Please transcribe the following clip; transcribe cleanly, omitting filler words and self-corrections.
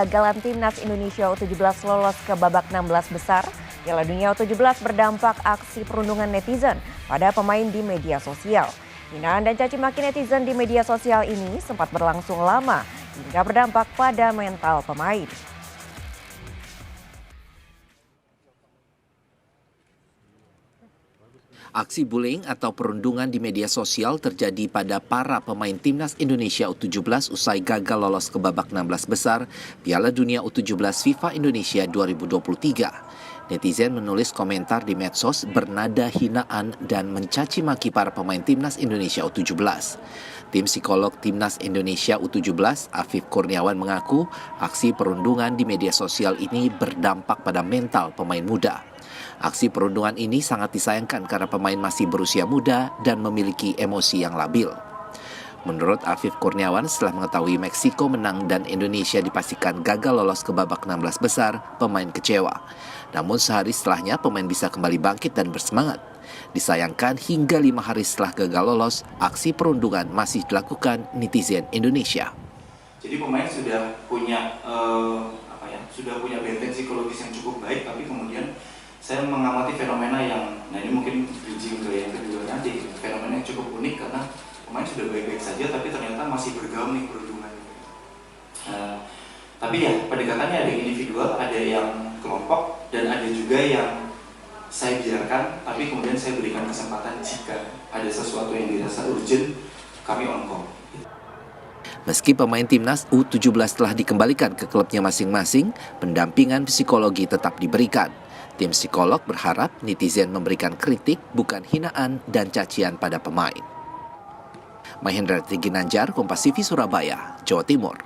Gagalan Timnas Indonesia U17 lolos ke babak 16 besar. Piala Dunia U17 berdampak aksi perundungan netizen pada pemain di media sosial. Hinaan dan caci maki netizen di media sosial ini sempat berlangsung lama hingga berdampak pada mental pemain. Aksi bullying atau perundungan di media sosial terjadi pada para pemain Timnas Indonesia U17 usai gagal lolos ke babak 16 besar Piala Dunia U17 FIFA Indonesia 2023. Netizen menulis komentar di medsos bernada hinaan dan mencaci maki para pemain Timnas Indonesia U17. Tim psikolog Timnas Indonesia U17, Afif Kurniawan mengaku aksi perundungan di media sosial ini berdampak pada mental pemain muda. Aksi perundungan ini sangat disayangkan karena pemain masih berusia muda dan memiliki emosi yang labil. Menurut Afif Kurniawan, setelah mengetahui Meksiko menang dan Indonesia dipastikan gagal lolos ke babak 16 besar, pemain kecewa. Namun sehari setelahnya pemain bisa kembali bangkit dan bersemangat. Disayangkan hingga 5 hari setelah gagal lolos, aksi perundungan masih dilakukan netizen Indonesia. Jadi pemain sudah punya benteng psikologis yang cukup baik, tapi kemudian saya mengamati fenomena yang, nah ini mungkin bridging untuk yang kedua nanti, fenomena yang cukup unik karena pemain sudah baik-baik saja tapi ternyata masih bergaung nih perundungan. Tapi ya pendekatannya ada yang individual, ada yang kelompok, dan ada juga yang saya biarkan tapi kemudian saya berikan kesempatan jika ada sesuatu yang dirasa urgent, kami on call. Meski pemain Timnas U17 telah dikembalikan ke klubnya masing-masing, pendampingan psikologi tetap diberikan. Tim psikolog berharap netizen memberikan kritik, bukan hinaan dan cacian pada pemain. Mahendra Ginanjar, Kompas TV, Surabaya, Jawa Timur.